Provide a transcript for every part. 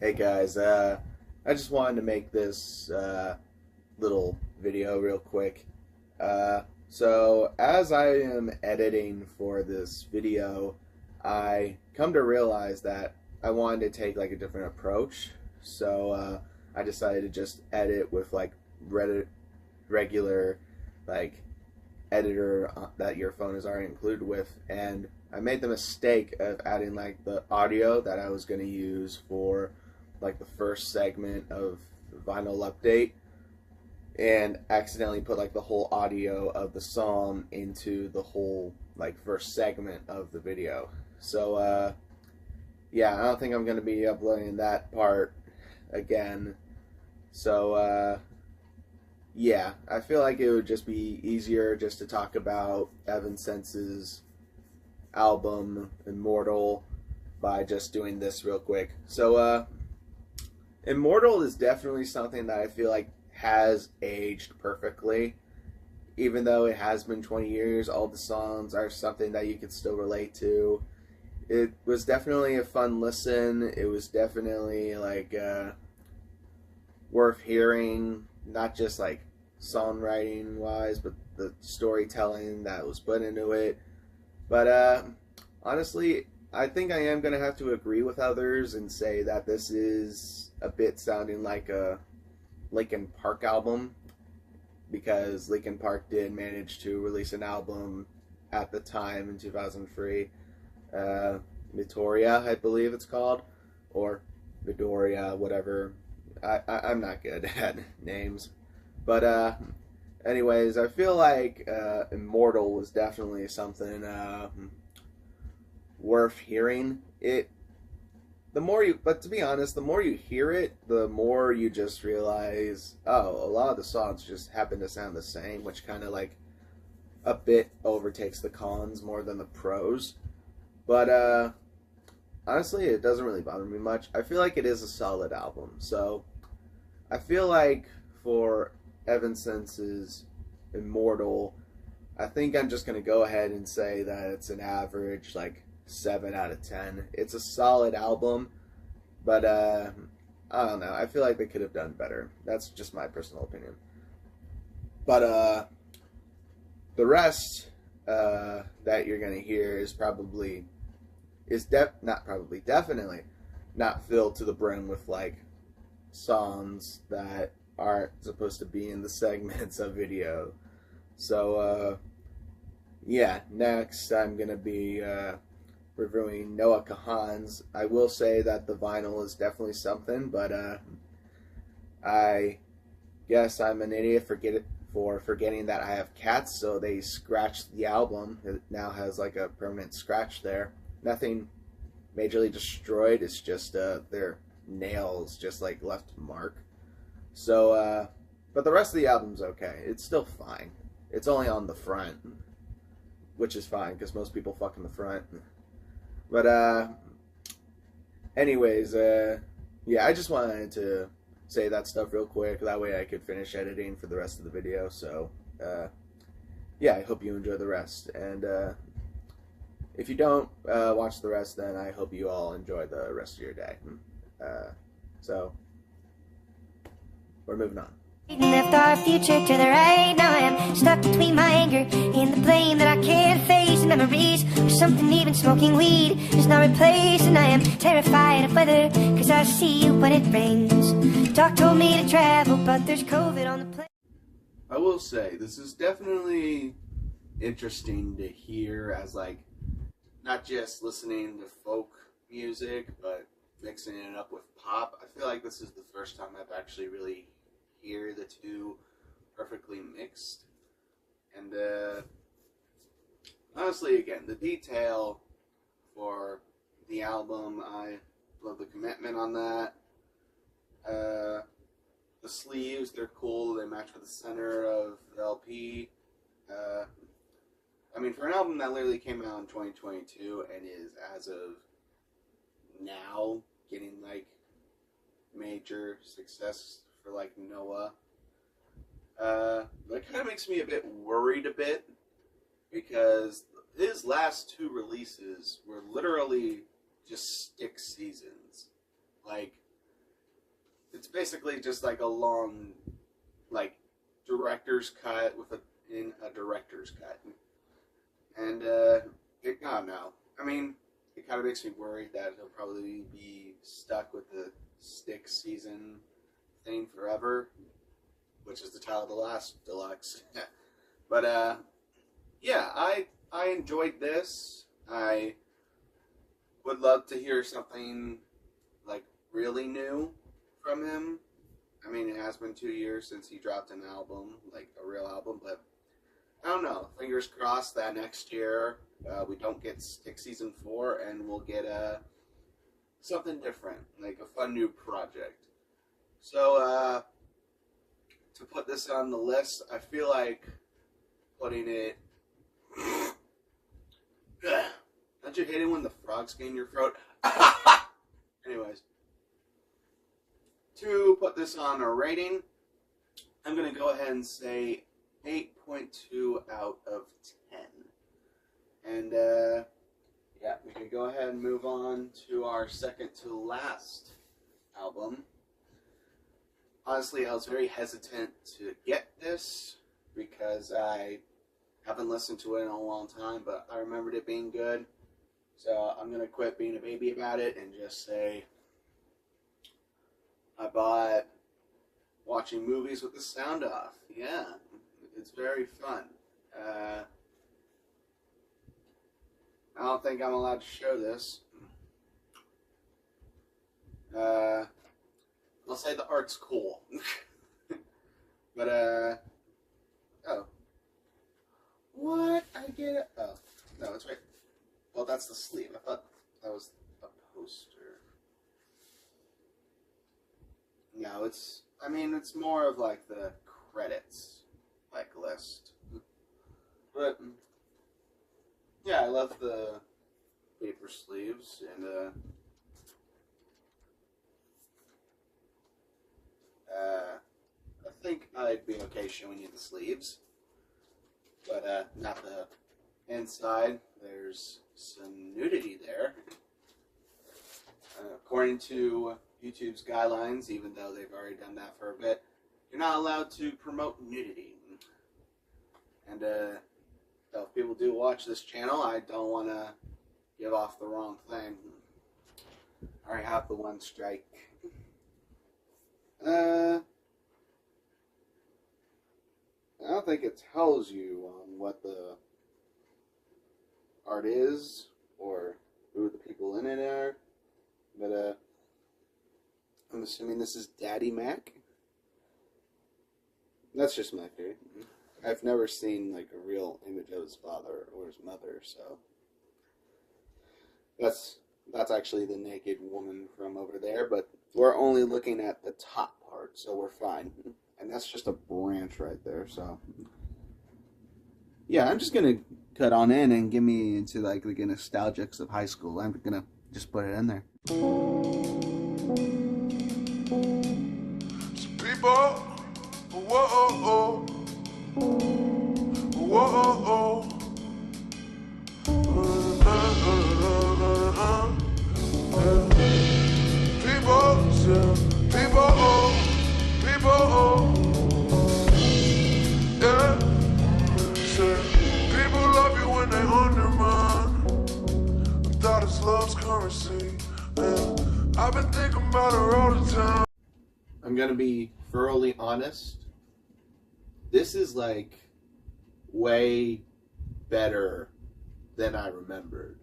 Hey guys, I just wanted to make this little video real quick. So as I am editing for this video, I come to realize that I wanted to take like a different approach. So I decided to just edit with like regular like editor that your phone is already included with, and I made the mistake of adding like the audio that I was going to use for like the first segment of Vinyl Update, and accidentally put like the whole audio of the song into the whole like first segment of the video. So yeah, I don't think I'm going to be uploading that part again. So yeah, I feel like it would just be easier just to talk about Evanescence's album Immortal by just doing this real quick. So Immortal is definitely something that I feel like has aged perfectly. Even though it has been 20 years, all the songs are something that you could still relate to. It was definitely a fun listen. It was definitely like worth hearing, not just like songwriting wise, but the storytelling that was put into it. But honestly, I think I am going to have to agree with others and say that this is a bit sounding like a Linkin Park album, because Linkin Park did manage to release an album at the time in 2003, Midoriya, I believe it's called, or Midoriya, whatever. I'm not good at names, but anyways, I feel like Immortal was definitely something worth hearing. But to be honest, the more you hear it, the more you just realize, oh, a lot of the songs just happen to sound the same, which kind of like a bit overtakes the cons more than the pros. But honestly, it doesn't really bother me much. I feel like it is a solid album. So I feel like for Evanescence's Immortal, I think I'm just going to go ahead and say that it's an average, like 7 out of 10. It's a solid album, but I don't know. I feel like they could have done better. That's just my personal opinion. But the rest that you're going to hear is definitely not filled to the brim with like songs that aren't supposed to be in the segments of video. So yeah, next I'm gonna be reviewing Noah Kahan's. I will say that the vinyl is definitely something, but I guess I'm an idiot for forgetting that I have cats, so they scratched the album. It now has like a permanent scratch there. Nothing majorly destroyed, it's just their nails just like left a mark. So but the rest of the album's okay. It's still fine. It's only on the front, which is fine because most people fuck in the front. But anyways, yeah, I just wanted to say that stuff real quick. That way I could finish editing for the rest of the video. So yeah, I hope you enjoy the rest. And if you don't watch the rest, then I hope you all enjoy the rest of your day. So we're moving on. Left our future to the right. Now I am stuck between my anger and the blame that I can't face. And memories or something, even smoking weed is not replaced. And I am terrified of weather, cause I see you when it rains. Doc told me to travel, but there's COVID on the plane. I will say, this is definitely interesting to hear as like, not just listening to folk music, but mixing it up with pop. I feel like this is the first time I've actually really hear the two perfectly mixed. And honestly, again, the detail for the album, I love the commitment on that. The sleeves, they're cool. They match with the center of the LP. I mean, for an album that literally came out in 2022 and is, as of now, getting like major success for like Noah, that kind of makes me a bit worried because his last two releases were literally just stick seasons. Like, basically just like a long, like, director's cut in a director's cut. And, I don't know. I mean, it kind of makes me worried that he'll probably be stuck with the Stick season thing forever, which is the title of the last deluxe. But, yeah, I enjoyed this. I would love to hear something, like, really new from him. I mean, it has been 2 years since he dropped an album, like a real album, but I don't know. Fingers crossed that next year we don't get Stick Season 4 and we'll get something different, like a fun new project. So, to put this on the list, I feel like putting it... Don't you hate it when the frogs get in your throat? Anyways. To put this on a rating, I'm going to go ahead and say 8.2 out of 10. And, yeah, we can go ahead and move on to our second to last album. Honestly, I was very hesitant to get this because I haven't listened to it in a long time, but I remembered it being good. So I'm going to quit being a baby about it and just say I bought watching movies with the sound off. Yeah, it's very fun. I don't think I'm allowed to show this. I'll say the art's cool. But, oh. What? I get it. Oh, no, it's right. Well, that's the sleeve. I thought that was a poster. No, it's, I mean, it's more of like the credits, like, list. But, yeah, I love the paper sleeves, and, I think I'd be okay showing you the sleeves, but, not the inside. There's some nudity there. According to YouTube's guidelines, even though they've already done that for a bit, you're not allowed to promote nudity. And, so if people do watch this channel, I don't want to give off the wrong thing. I already have the one strike. I don't think it tells you on what the art is or who the people in it are, but I'm assuming this is Daddy Mac. That's just my theory. I've never seen like a real image of his father or his mother, so that's actually the naked woman from over there, but we're only looking at the top part, so we're fine. And that's just a branch right there, so yeah, I'm just gonna cut on in and get me into like the nostalgics of high school. I'm gonna just put it in there. People, whoa, whoa, people, yeah. People love you when they undermine. I thought it's love's currency. Yeah. I've been thinking about her all the time. I'm gonna be thoroughly honest. This is like way better than I remembered.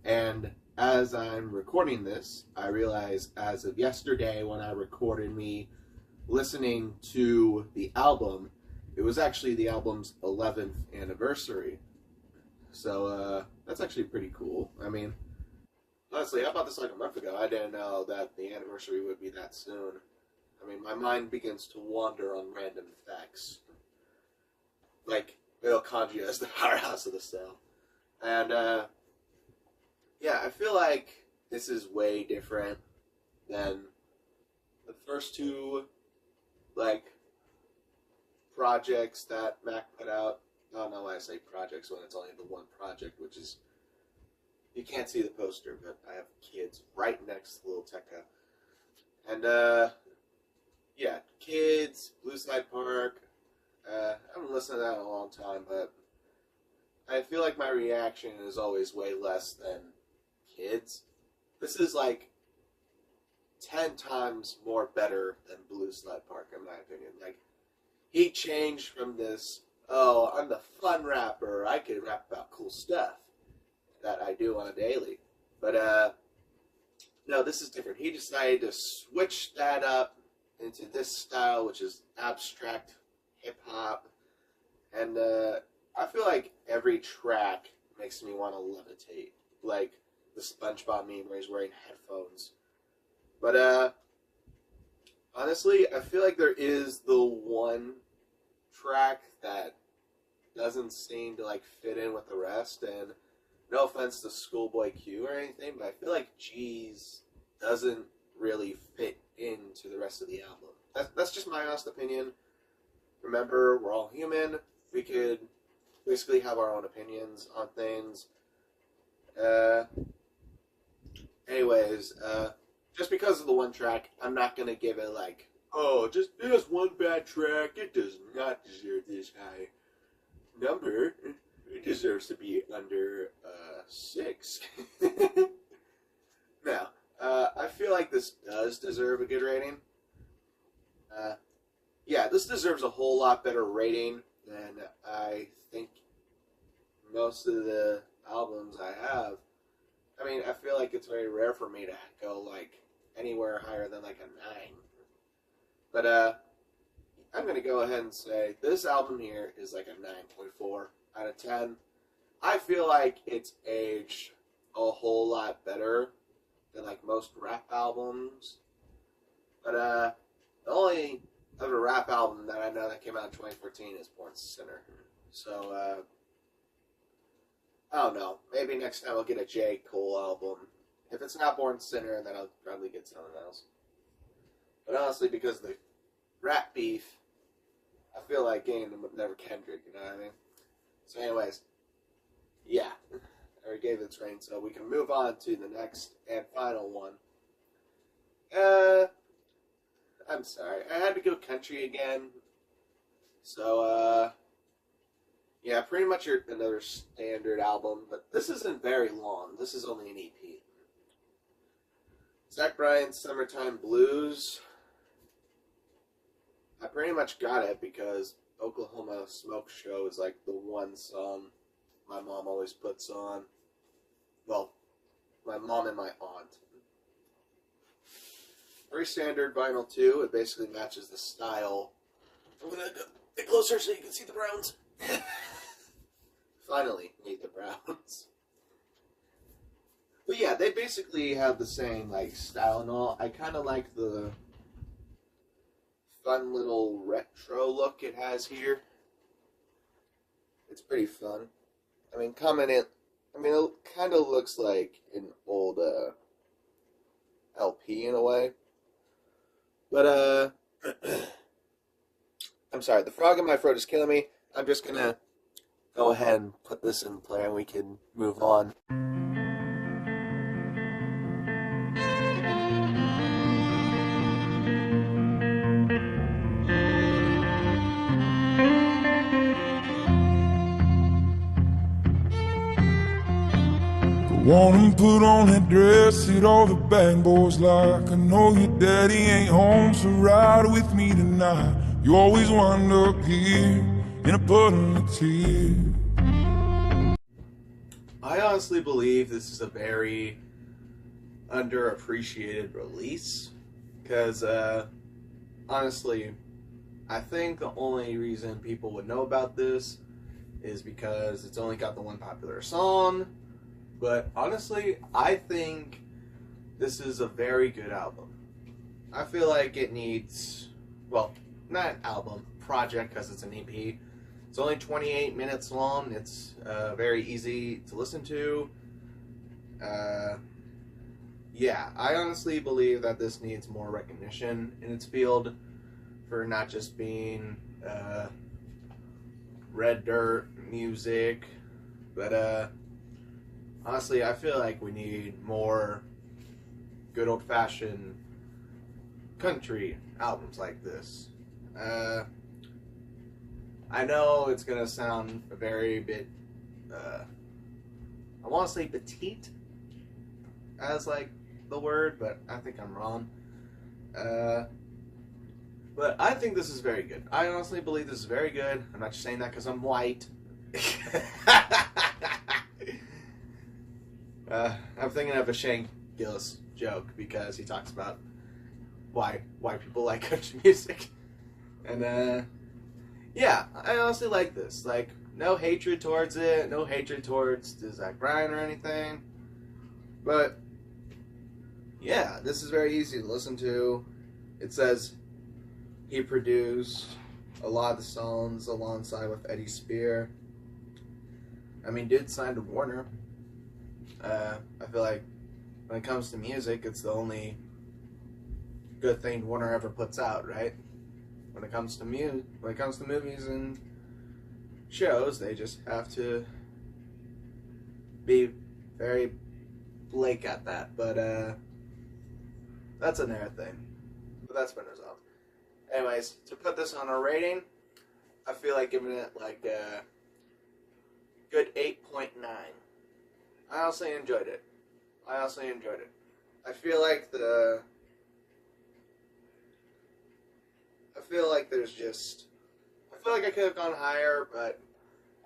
And as I'm recording this, I realize as of yesterday when I recorded me listening to the album, it was actually the album's 11th anniversary. So that's actually pretty cool. I mean, honestly, I bought this like a month ago. I didn't know that the anniversary would be that soon. I mean, my mind begins to wander on random facts. Like, mitochondria is the powerhouse of the cell. And, yeah, I feel like this is way different than the first two, like, projects that Mac put out. I don't know why I say projects when it's only the one project, which is, you can't see the poster, but I have kids right next to Little Tekka. And, Blue Slide Park. I haven't listened to that in a long time, but I feel like my reaction is always way less than kids. This is like 10 times more better than Blue Slide Park, in my opinion. Like, he changed from this, oh, I'm the fun rapper, I can rap about cool stuff that I do on a daily. But, no, this is different. He decided to switch that up into this style, which is abstract hip-hop. And, I feel like every track makes me want to levitate. Like the SpongeBob meme where he's wearing headphones. But, honestly, I feel like there is the one track that doesn't seem to, like, fit in with the rest. And no offense to Schoolboy Q or anything, but I feel like G's doesn't really fit into the rest of the album. That's just my honest opinion. Remember, we're all human. We could basically have our own opinions on things. Anyways, just because of the one track, I'm not going to give it like, oh, just there's one bad track. It does not deserve this high number. It deserves to be under 6. Now, I feel like this does deserve a good rating. Yeah, this deserves a whole lot better rating than I think most of the albums I have. I mean, I feel like it's very rare for me to go, like, anywhere higher than, like, a 9. But, I'm going to go ahead and say this album here is, like, a 9.4 out of 10. I feel like it's aged a whole lot better than, like, most rap albums. But, the only other rap album that I know that came out in 2014 is Born Sinner. So, I don't know. Maybe next time I'll get a J. Cole album. If it's not Born Sinner, then I'll probably get something else. But honestly, because of the rap beef, I feel like getting them with Never Kendrick, you know what I mean? So anyways, yeah. I already gave it its rating, so we can move on to the next and final one. I'm sorry. I had to go country again. So, yeah, pretty much another standard album, but this isn't very long. This is only an EP. Zach Bryan's Summertime Blues. I pretty much got it because Oklahoma Smoke Show is like the one song my mom always puts on. Well, my mom and my aunt. Very standard vinyl too. It basically matches the style. I'm gonna go a bit closer so you can see the browns. Finally, meet the browns. But yeah, they basically have the same like style and all. I kind of like the fun little retro look it has here. It's pretty fun. I mean, it kind of looks like an old LP in a way. But I'm sorry, the frog in my throat is killing me. I'm just gonna go ahead and put this in play and we can move on. Want to put on that dress that all the bad boys like. I know your daddy ain't home, so ride with me tonight. You always wind up here in a puddle of tears. I honestly believe this is a very underappreciated release. Because, honestly, I think the only reason people would know about this is because it's only got the one popular song. But honestly, I think this is a very good album. I feel like it needs, well, not an album, project, because it's an EP. It's only 28 minutes long. It's very easy to listen to. Yeah, I honestly believe that this needs more recognition in its field for not just being red dirt music, but honestly, I feel like we need more good old-fashioned country albums like this. I know it's gonna sound a very bit, I want to say petite as like the word, but I think I'm wrong. But I think this is very good. I honestly believe this is very good. I'm not just saying that because I'm white. I'm thinking of a Shane Gillis joke because he talks about why people like country music. And yeah, I honestly like this. Like, no hatred towards it, no hatred towards Zach Bryan or anything. But yeah, this is very easy to listen to. It says he produced a lot of the songs alongside with Eddie Spear. I mean, dude signed to Warner. I feel like when it comes to music, it's the only good thing Warner ever puts out, right? When it comes to movies and shows, they just have to be very Blake at that. But that's another thing. But that's been resolved. Anyways, to put this on a rating, I feel like giving it like a good 8.9. I honestly enjoyed it. I feel like I could have gone higher, but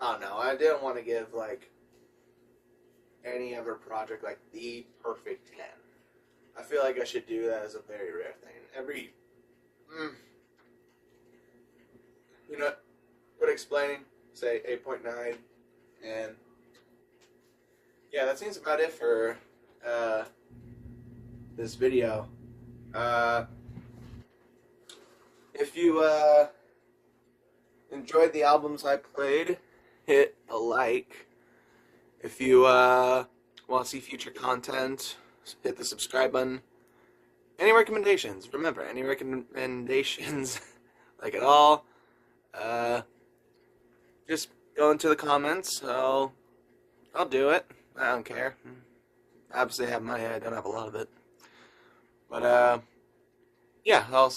I don't know. I didn't want to give like any other project like the perfect 10. I feel like I should do that as a very rare thing. You know, quit explaining, say 8.9, and yeah, that seems about it for this video. If you enjoyed the albums I played, hit a like. If you want to see future content, hit the subscribe button. Any recommendations? Remember, any recommendations, like at all, just go into the comments. I'll do it. I don't care. Obviously, I have money. I don't have a lot of it. But, yeah, I'll